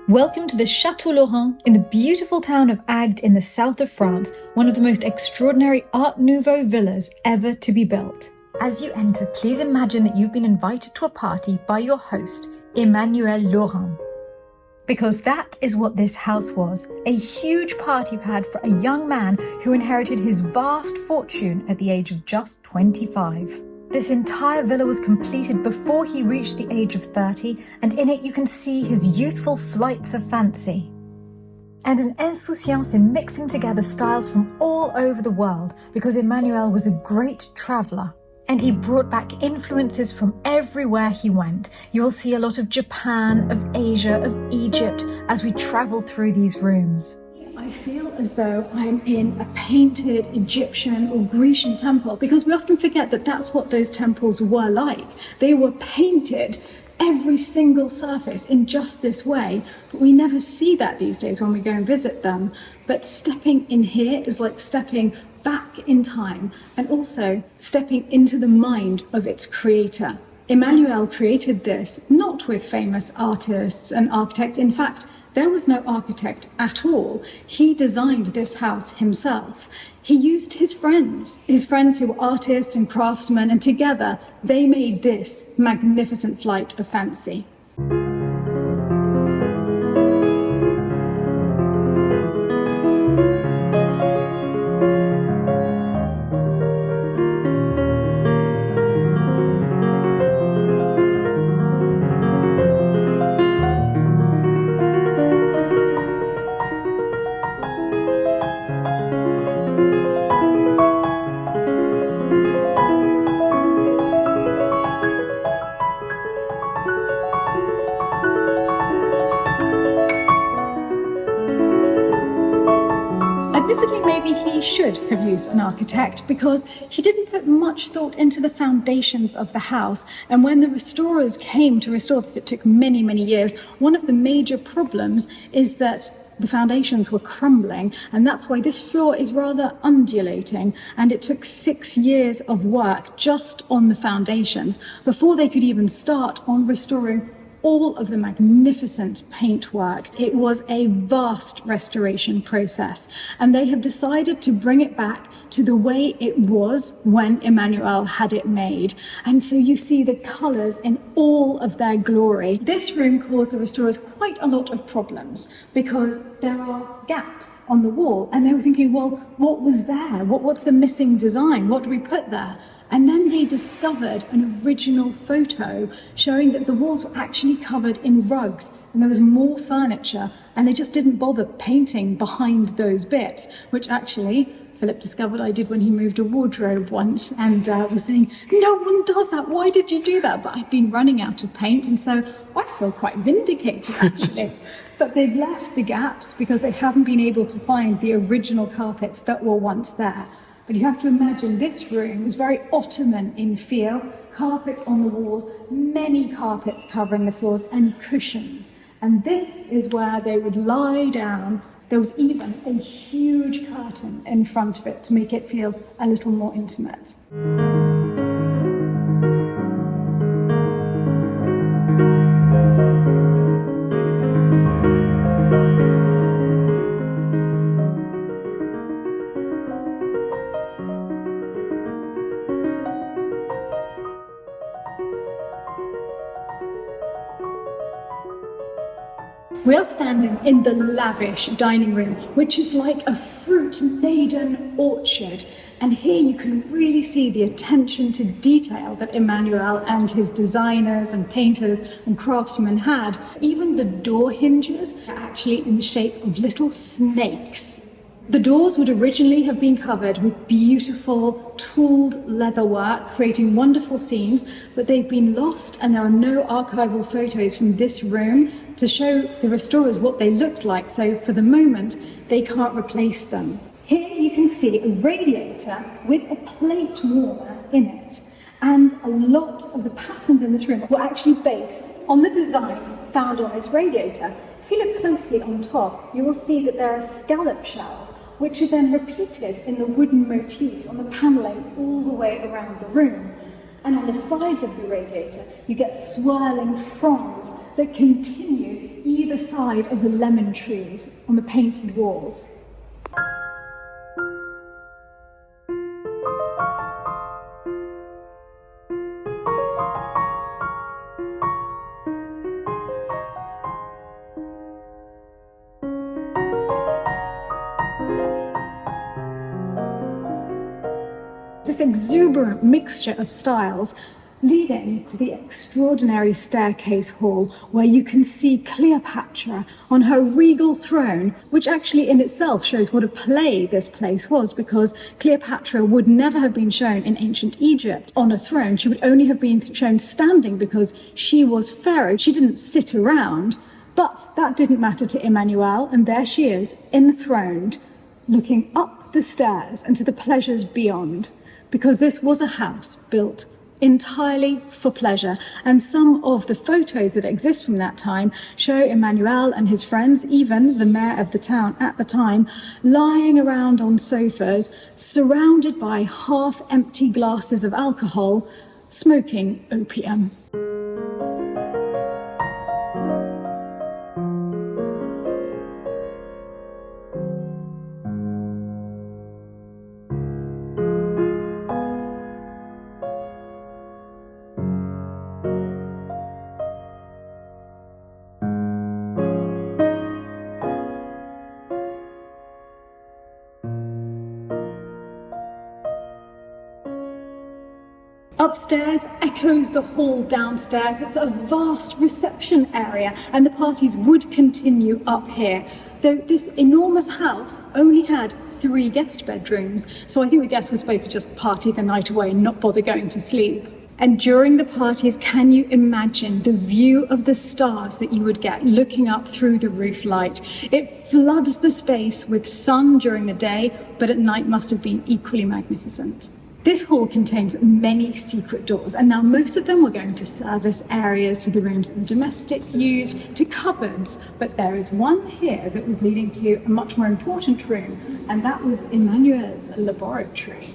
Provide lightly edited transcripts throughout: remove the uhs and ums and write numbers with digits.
Welcome to the Chateau Laurent in the beautiful town of Agde in the south of France, one of the most extraordinary Art Nouveau villas ever to be built. As you enter, please imagine that you've been invited to a party by your host, Emanuel Laurent. Because that is what this house was, a huge party pad for a young man who inherited his vast fortune at the age of just 25. This entire villa was completed before he reached the age of 30, and in it you can see his youthful flights of fancy. And an insouciance in mixing together styles from all over the world, because Emanuel was a great traveller. And he brought back influences from everywhere he went. You'll see a lot of Japan, of Asia, of Egypt as we travel through these rooms. I feel as though I'm in a painted Egyptian or Grecian temple, because we often forget that that's what those temples were like. They were painted, every single surface in just this way, but we never see that these days when we go and visit them. But stepping in here is like stepping back in time and also stepping into the mind of its creator. Emanuel created this not with famous artists and architects. In fact, there was no architect at all. He designed this house himself. He used his friends who were artists and craftsmen, and together they made this magnificent flight of fancy. Admittedly, maybe he should have used an architect, because he didn't put much thought into the foundations of the house. And when the restorers came to restore this, it took many, many years. One of the major problems is that the foundations were crumbling, and that's why this floor is rather undulating. And it took 6 years of work just on the foundations before they could even start on restoring all of the magnificent paintwork. It was a vast restoration process, and they have decided to bring it back to the way it was when Emanuel had it made. And so you see the colours in all of their glory. This room caused the restorers quite a lot of problems, because there are gaps on the wall, and they were thinking, well, what was there? What's the missing design? What do we put there? And then they discovered an original photo showing that the walls were actually covered in rugs, and there was more furniture, and they just didn't bother painting behind those bits, which actually Philip discovered I did when he moved a wardrobe once, and was saying, no one does that, why did you do that? But I've been running out of paint, and so I feel quite vindicated actually. But they've left the gaps because they haven't been able to find the original carpets that were once there. But you have to imagine this room was very Ottoman in feel, carpets on the walls, many carpets covering the floors, and cushions. And this is where they would lie down. There was even a huge curtain in front of it to make it feel a little more intimate. We are standing in the Lavish dining room, which is like a fruit-laden orchard. And here you can really see the attention to detail that Emanuel and his designers and painters and craftsmen had. Even the door hinges are actually in the shape of little snakes. The doors would originally have been covered with beautiful tooled leather work, creating wonderful scenes, but they've been lost, and there are no archival photos from this room to show the restorers what they looked like, so for the moment they can't replace them. Here you can see a radiator with a plate warmer in it, and a lot of the patterns in this room were actually based on the designs found on this radiator. If you look closely on top, you will see that there are scallop shells, which are then repeated in the wooden motifs on the panelling all the way around the room. And on the sides of the radiator, you get swirling fronds that continue either side of the lemon trees on the painted walls. This exuberant mixture of styles leading to the extraordinary staircase hall where you can see Cleopatra on her regal throne, which actually in itself shows what a play this place was, because Cleopatra would never have been shown in ancient Egypt on a throne. She would only have been shown standing because she was pharaoh. She didn't sit around, but that didn't matter to Emanuel, and there she is, enthroned, looking up the stairs and to the pleasures beyond. Because this was a house built entirely for pleasure, and some of the photos that exist from that time show Emanuel and his friends, even the mayor of the town at the time, lying around on sofas, surrounded by half-empty glasses of alcohol, smoking opium. Upstairs echoes the hall downstairs. It's a vast reception area, and the parties would continue up here. Though this enormous house only had 3 guest bedrooms, so I think the guests were supposed to just party the night away and not bother going to sleep. And during the parties, can you imagine the view of the stars that you would get looking up through the roof light? It floods the space with sun during the day, but at night must have been equally magnificent. This hall contains many secret doors, and now most of them were going to service areas, to the rooms that the domestic used, to cupboards, but there is one here that was leading to a much more important room, and that was Emanuel's laboratory.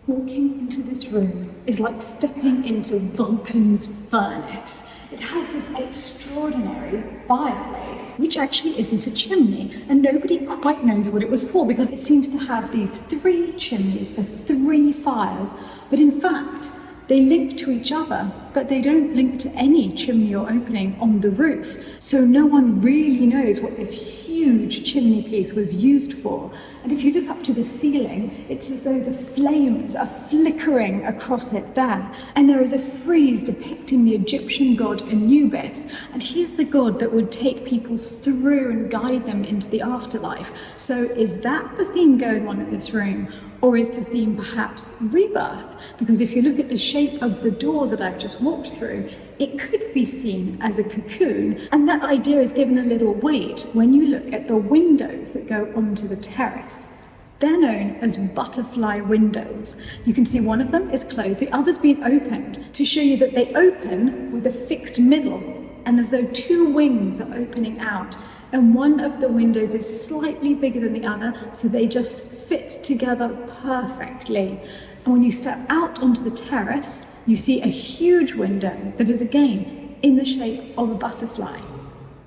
Walking into this room is like stepping into Vulcan's furnace. It has this extraordinary fireplace, which actually isn't a chimney, and nobody quite knows what it was for, because it seems to have these 3 chimneys for 3 fires, but in fact, they link to each other, but they don't link to any chimney or opening on the roof. So no one really knows what this huge chimney piece was used for. And if you look up to the ceiling, it's as though the flames are flickering across it there. And there is a frieze depicting the Egyptian god Anubis. And he is the god that would take people through and guide them into the afterlife. So is that the theme going on in this room? Or is the theme perhaps rebirth? Because if you look at the shape of the door that I've just walked through, it could be seen as a cocoon, and that idea is given a little weight when you look at the windows that go onto the terrace. They're known as butterfly windows. You can see one of them is closed, the other's been opened, to show you that they open with a fixed middle, and as though 2 wings are opening out. And one of the windows is slightly bigger than the other, so they just fit together perfectly. And when you step out onto the terrace, you see a huge window that is again in the shape of a butterfly.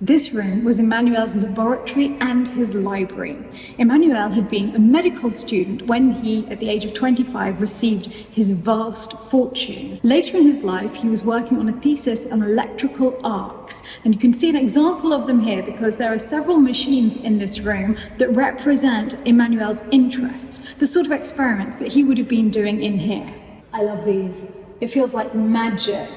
This room was Emanuel's laboratory and his library. Emanuel had been a medical student when he, at the age of 25, received his vast fortune. Later in his life, he was working on a thesis on electrical arcs, and you can see an example of them here because there are several machines in this room that represent Emanuel's interests, the sort of experiments that he would have been doing in here. I love these. It feels like magic.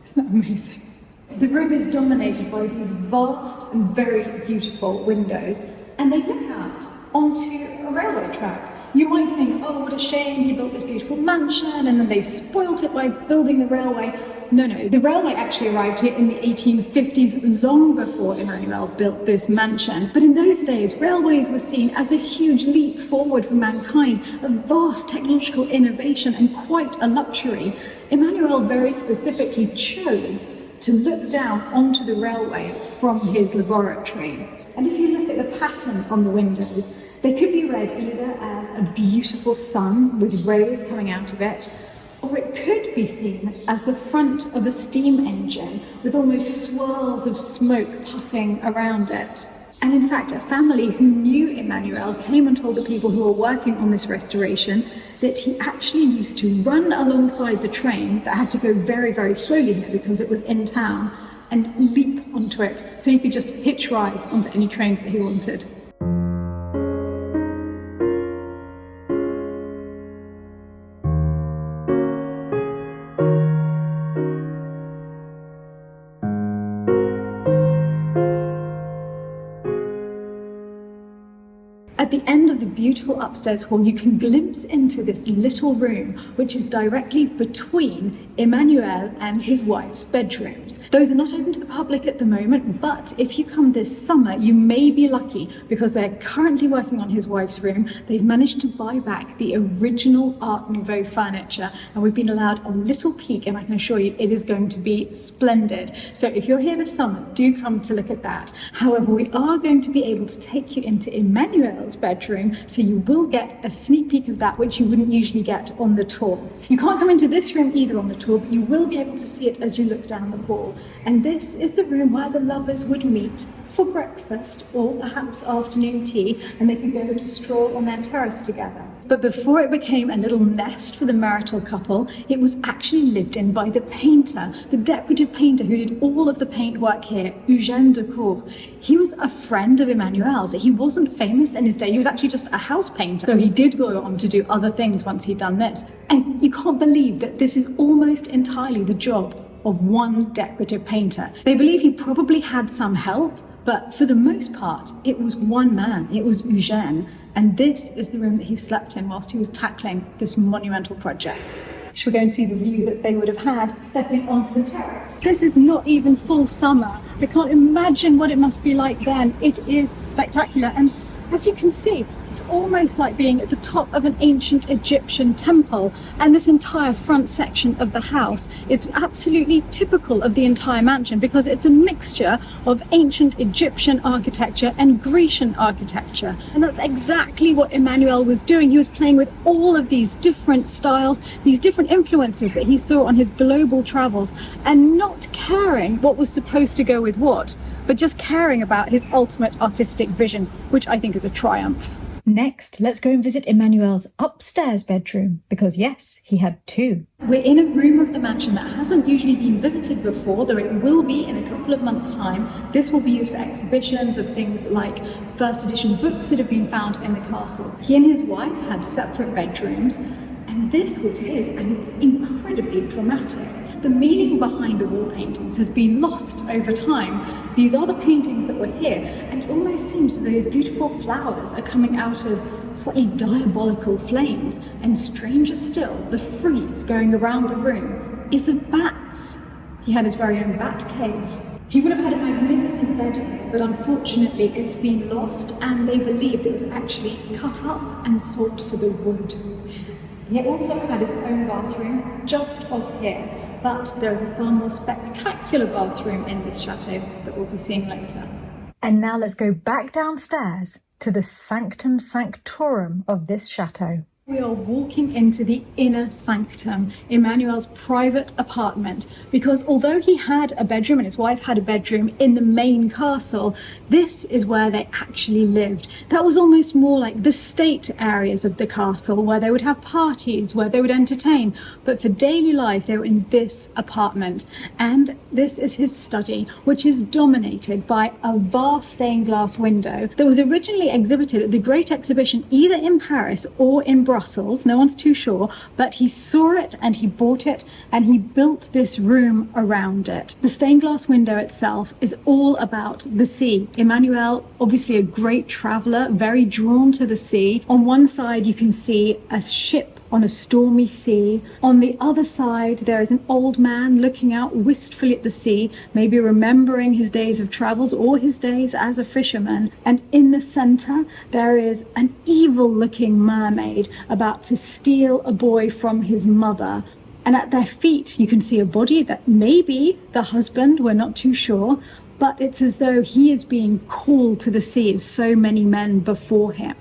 Isn't that amazing? The room is dominated by these vast and very beautiful windows, and they look out onto a railway track. You might think, oh, what a shame, he built this beautiful mansion and then they spoilt it by building the railway. No, the railway actually arrived here in the 1850s, long before Emanuel built this mansion. But in those days, railways were seen as a huge leap forward for mankind, a vast technological innovation and quite a luxury. Emanuel very specifically chose to look down onto the railway from his laboratory. And if you look at the pattern on the windows, they could be read either as a beautiful sun with rays coming out of it, Or it could be seen as the front of a steam engine with almost swirls of smoke puffing around it. And in fact, a family who knew Emanuel came and told the people who were working on this restoration that he actually used to run alongside the train that had to go very, very slowly here because it was in town, and leap onto it so he could just hitch rides onto any trains that he wanted. At the end of the beautiful upstairs hall, you can glimpse into this little room, which is directly between Emanuel and his wife's bedrooms. Those are not open to the public at the moment, but if you come this summer, you may be lucky because they're currently working on his wife's room. They've managed to buy back the original Art Nouveau furniture, and we've been allowed a little peek, and I can assure you it is going to be splendid. So if you're here this summer, do come to look at that. However, we are going to be able to take you into Emanuel's bedroom, so you will get a sneak peek of that, which you wouldn't usually get on the tour. You can't come into this room either on the tour, but you will be able to see it as you look down the hall. And this is the room where the lovers would meet for breakfast or perhaps afternoon tea, and they could go to stroll on their terrace together. But before it became a little nest for the marital couple, it was actually lived in by the painter, the decorative painter who did all of the paintwork here, Eugène Decour. He was a friend of Emanuel's. He wasn't famous in his day. He was actually just a house painter, though he did go on to do other things once he'd done this. And you can't believe that this is almost entirely the job of one decorative painter. They believe he probably had some help, but for the most part, it was one man. It was Eugène. And this is the room that he slept in whilst he was tackling this monumental project. Should we go and see the view that they would have had stepping onto the terrace? This is not even full summer. I can't imagine what it must be like then. It is spectacular. And as you can see, it's almost like being at the top of an ancient Egyptian temple, and this entire front section of the house is absolutely typical of the entire mansion because it's a mixture of ancient Egyptian architecture and Grecian architecture. And that's exactly what Emanuel was doing. He was playing with all of these different styles, these different influences that he saw on his global travels, and not caring what was supposed to go with what, but just caring about his ultimate artistic vision, which I think is a triumph. Next, let's go and visit Emanuel's upstairs bedroom, because yes, he had two. We're in a room of the mansion that hasn't usually been visited before, though it will be in a couple of months' time. This will be used for exhibitions of things like first edition books that have been found in the castle. He and his wife had separate bedrooms, and this was his, and it's incredibly dramatic. The meaning behind the wall paintings has been lost over time. These are the paintings that were here, and it almost seems that those beautiful flowers are coming out of slightly diabolical flames. And stranger still, the frieze going around the room is of bats. He had his very own bat cave. He would have had a magnificent bed here, but unfortunately it's been lost, and they believed it was actually cut up and sold for the wood. He also had his own bathroom just off here. But there is a far more spectacular bathroom in this chateau that we'll be seeing later. And now let's go back downstairs to the sanctum sanctorum of this chateau. We are walking into the inner sanctum, Emanuel's private apartment, because although he had a bedroom and his wife had a bedroom in the main castle, this is where they actually lived. That was almost more like the state areas of the castle, where they would have parties, where they would entertain. But for daily life, they were in this apartment. And this is his study, which is dominated by a vast stained glass window that was originally exhibited at the Great Exhibition either in Paris or in Brussels, no one's too sure, but he saw it and he bought it and he built this room around it. The stained glass window itself is all about the sea. Emanuel, obviously a great traveller, very drawn to the sea. On one side you can see a ship on a stormy sea. On the other side, there is an old man looking out wistfully at the sea, maybe remembering his days of travels or his days as a fisherman. And in the center, there is an evil-looking mermaid about to steal a boy from his mother. And at their feet, you can see a body that may be the husband, we're not too sure, but it's as though he is being called to the sea as so many men before him.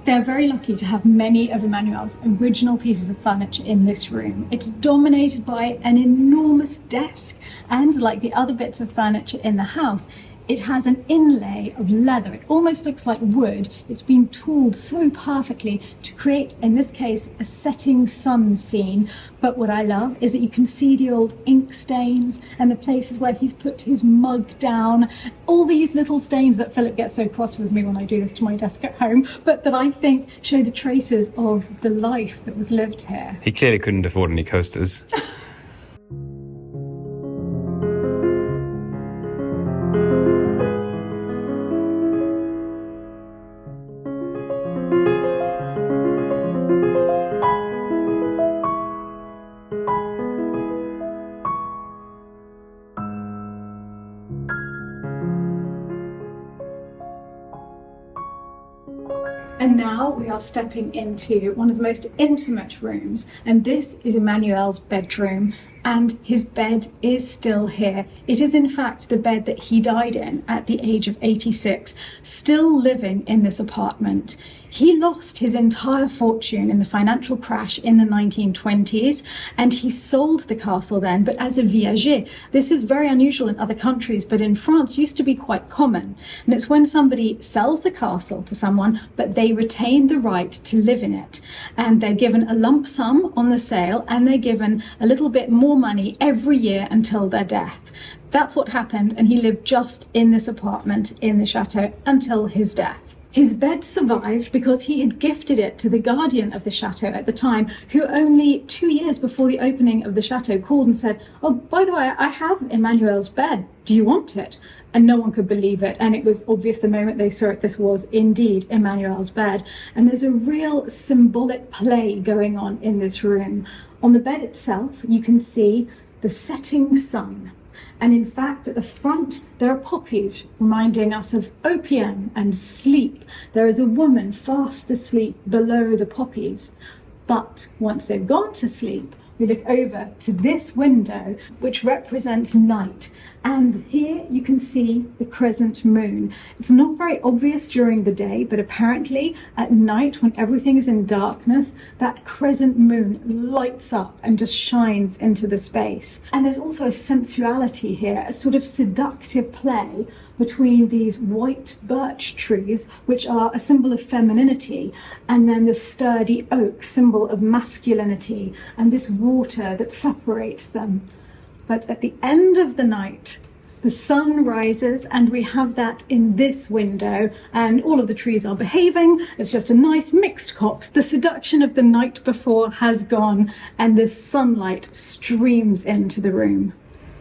They're very lucky to have many of Emanuel's original pieces of furniture in this room. It's dominated by an enormous desk, and like the other bits of furniture in the house, it has an inlay of leather. It almost looks like wood. It's been tooled so perfectly to create, in this case, a setting sun scene. But what I love is that you can see the old ink stains and the places where he's put his mug down. All these little stains that Philip gets so cross with me when I do this to my desk at home, but that I think show the traces of the life that was lived here. He clearly couldn't afford any coasters. And now we are stepping into one of the most intimate rooms, and this is Emanuel's bedroom, and his bed is still here. It is in fact the bed that he died in at the age of 86, still living in this apartment. He lost his entire fortune in the financial crash in the 1920s, and he sold the castle then, but as a viager. This is very unusual in other countries, but in France used to be quite common. And it's when somebody sells the castle to someone, but they retain the right to live in it. And they're given a lump sum on the sale, and they're given a little bit more money every year until their death. That's what happened, and he lived just in this apartment in the chateau until his death. His bed survived because he had gifted it to the guardian of the chateau at the time, who only 2 years before the opening of the chateau called and said, "Oh, by the way, I have Emanuel's bed. Do you want it?" And no one could believe it. And it was obvious the moment they saw it, this was indeed Emanuel's bed. And there's a real symbolic play going on in this room. On the bed itself, you can see the setting sun. And in fact, at the front, there are poppies reminding us of opium and sleep. There is a woman fast asleep below the poppies. But once they've gone to sleep, we look over to this window, which represents night. And here you can see the crescent moon. It's not very obvious during the day, but apparently at night, when everything is in darkness, that crescent moon lights up and just shines into the space. And there's also a sensuality here, a sort of seductive play between these white birch trees, which are a symbol of femininity, and then the sturdy oak, symbol of masculinity, and this water that separates them. But at the end of the night, the sun rises, and we have that in this window, and all of the trees are behaving. It's just a nice mixed copse. The seduction of the night before has gone, and the sunlight streams into the room.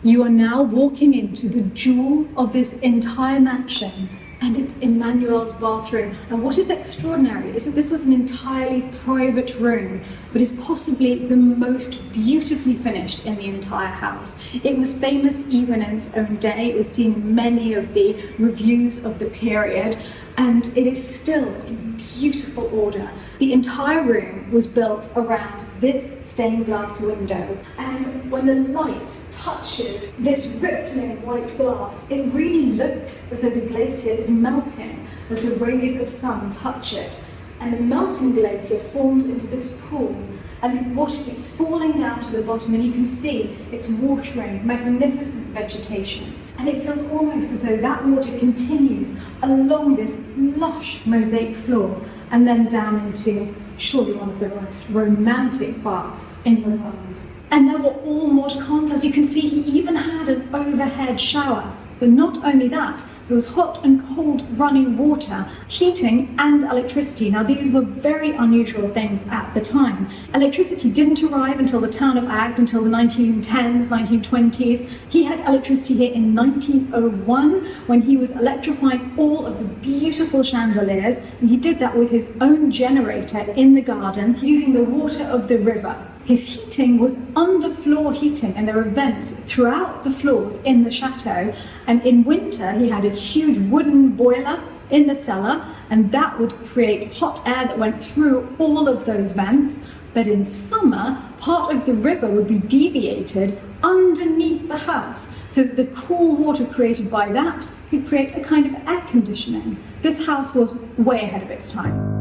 You are now walking into the jewel of this entire mansion, and it's Emanuel's bathroom. And what is extraordinary is that this was an entirely private room, but is possibly the most beautifully finished in the entire house. It was famous even in its own day. It was seen in many of the reviews of the period, and it is still in beautiful order. The entire room was built around this stained glass window, and when the light touches this rippling white glass, it really looks as though the glacier is melting as the rays of sun touch it. And the melting glacier forms into this pool, and the water keeps falling down to the bottom, and you can see it's watering magnificent vegetation. And it feels almost as though that water continues along this lush mosaic floor and then down into surely one of the most romantic baths in the world. And there were all mod cons. As you can see, he even had an overhead shower. But not only that, there was hot and cold running water, heating and electricity. Now these were very unusual things at the time. Electricity didn't arrive until the town of Agde, until the 1910s, 1920s. He had electricity here in 1901 when he was electrifying all of the beautiful chandeliers, and he did that with his own generator in the garden using the water of the river. His heating was underfloor heating, and there were vents throughout the floors in the chateau. And in winter, he had a huge wooden boiler in the cellar, and that would create hot air that went through all of those vents. But in summer, part of the river would be deviated underneath the house, so that the cool water created by that could create a kind of air conditioning. This house was way ahead of its time.